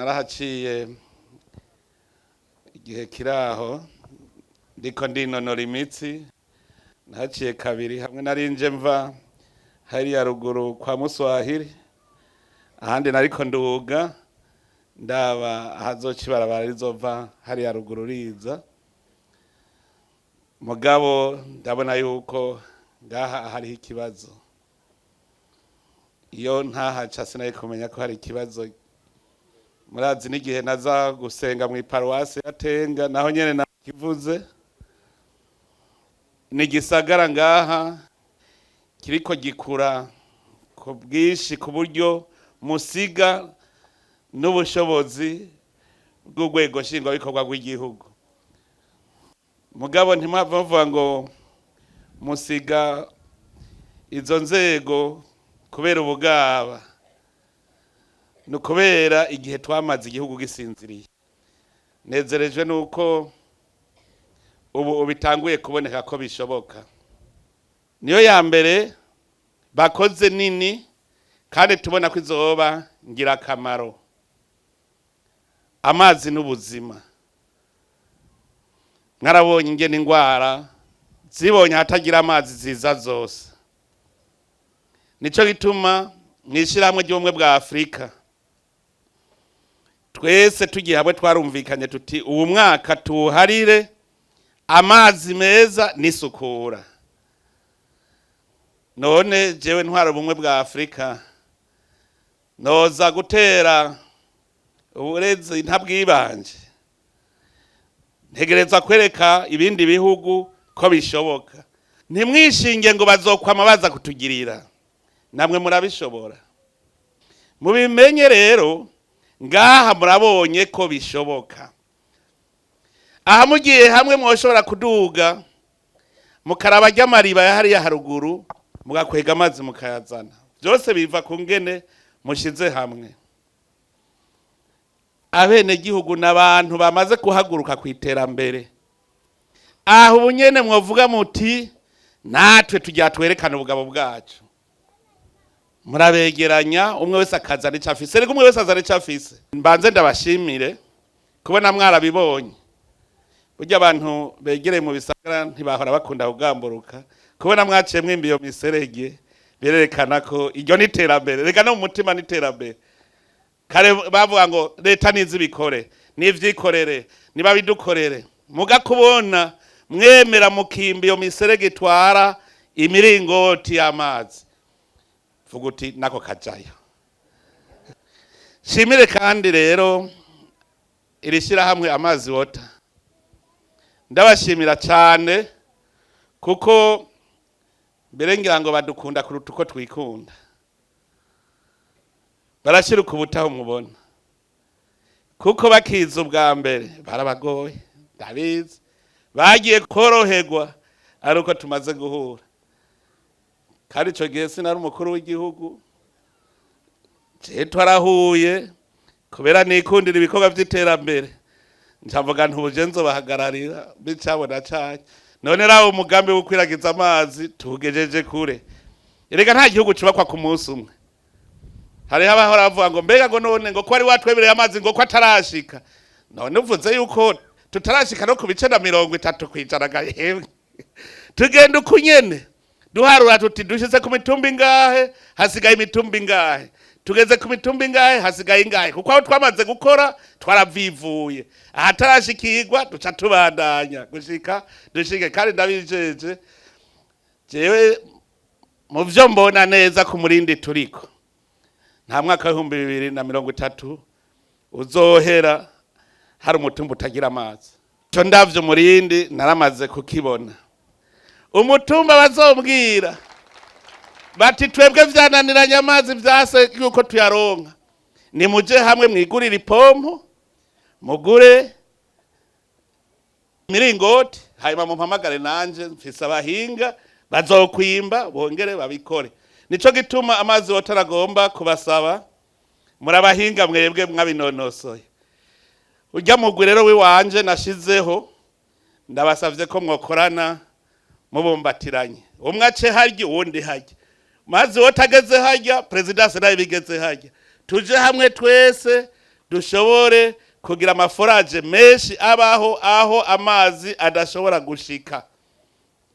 narahaciye igihe kiraho ndiko ndinonora imitsi nahaciye kabiri hamwe narinje mva hariya ruguru kwa Muswahili ahandi nariko nduga ndaba ahazocibarabara rizova hariya ruguru riza mugabo ndabona yuko ngaha hariho ikibazo iyo ntahaca sinaye kumenya ko hari ikibazo murazi n'igihe naza gusenga mu iparuwasi ya Tenga naho nyene nakivuze ni gisagara ngaha kiriko gikura ku bwishi ku buryo musiga n'ubushobozi bw'urwego nshingwabikorwa rw'igihugu mugabo ntimuvuga ngo musiga izo nzego kubera ubugaba no kubera igihe twamaze igihugu gisinziriye nezerejwe nuko ubu bitanguye kuboneka ko bishoboka niyo ya mbere bakoze nini kandi tubona ko izoba ngira kamaro amazi n'ubuzima mwarabonye ingene ingwara zibonye hatagira amazi ziza zose nico gituma mwishirahamwe ry'ubumwe bwa Afrika twese tugiye hamwe twarumvikanye tuti ubu mwaka tuharire amazi meza n'isukura none jewe ntwara ubumwe bwa Afrika noza gutera uburezi ntabwibanje ntegereza kwereka ibindi bihugu ko bishoboka ntimwishinge ngo bazokwama baza kutugirira namwe murabishobora mubimenye rero ngaha murabonye ko bishoboka aha mugiye hamwe mwoshobora kuduga mukaraba ry'amariba ya hariya haruguru mugakwega amazi mukayazana byose biva ku ngene mushize hamwe abene gihugu n'abantu bamaze kuhaguruka ku iterambere aho ubunyene mwovuga muti natwe tujya twerekana ubugabo bwacu murabegeranya umwe wese akazana icyo afise rego umwe wese azana icyo afise mbanze ndabashimire kubona mwarabibonye burya abantu begereye mu bisagara ntibahora bakunda kugamburuka kubona mwaciye mwimbiyo miserege birerekana ko iryo niterambere rega no mu mutima niterambere kare bavuga ngo leta nizi bikore nivyikorere niba bidukorere muga kubona mwemera mukimbiyo miserege twara imiringoti y'amazi vuguti nako kajayo shimire kandi rero irishira hamwe amazi water ndabashimira cyane kuko berengira ngo badukunda kuruta uko twikunda barashira ukubutaho mubona kuko bakiza ubwa mbere barabagoye ndabizi bagiye koroherwa aruko tumaze guhura kandi ico gihe sinari umukuru w'igihugu je twarahuye kubera nikundira ibikorwa by'iterambere ncavuga ntuje nzobahagararira bicabona cyane none rawo umugambi wo kwiragiza amazi tugejeje kure erega nta gihugu cubakwa ku munsi umwe hari abahora bavuga ngo mbega ngo none ngo ko ari watwebereye amazi ngo ko atarashika none uvuze yuko tutarashika no ku bice na 30 kwijana yemwe tugenda ukunyene duharura tuti dushize ku mitumba ingahe hasigaye imitumba ingahe tugeze ku mitumba ingahe hasigaye ingahe kuko aho twamaze gukora twaravivuye ahatarashikirwa duca tubandanya gushika dushike kandi ndabijeje jewe mu byo mbona neza ku murindi turiko nta mwaka wa 2030 uzohera hari umutumba utagira amazi cyo ndavyo murindi naramaze kukibona umutumba bazombwira bati twebwe vyananiranye amazi vyase yuko tuyaronka ni muje hamwe mwigurira ipompo mugure miringoti hanyuma mumpamagare nanje mfise abahinga bazokwimba bongere babikore nico gituma amazi wotaragomba kubasaba murabahinga mwebwe mwabinonosoye urya mugwi rero wiwanje nashizeho ndabasavye ko mwokorana mubumbatiranye umwe ace harya uwundi harya mazi wotageze harya presidence nayo bigeze harya tuje hamwe twese dushobore kugira amaforaje menshi abaho aho amazi adashobora gushika.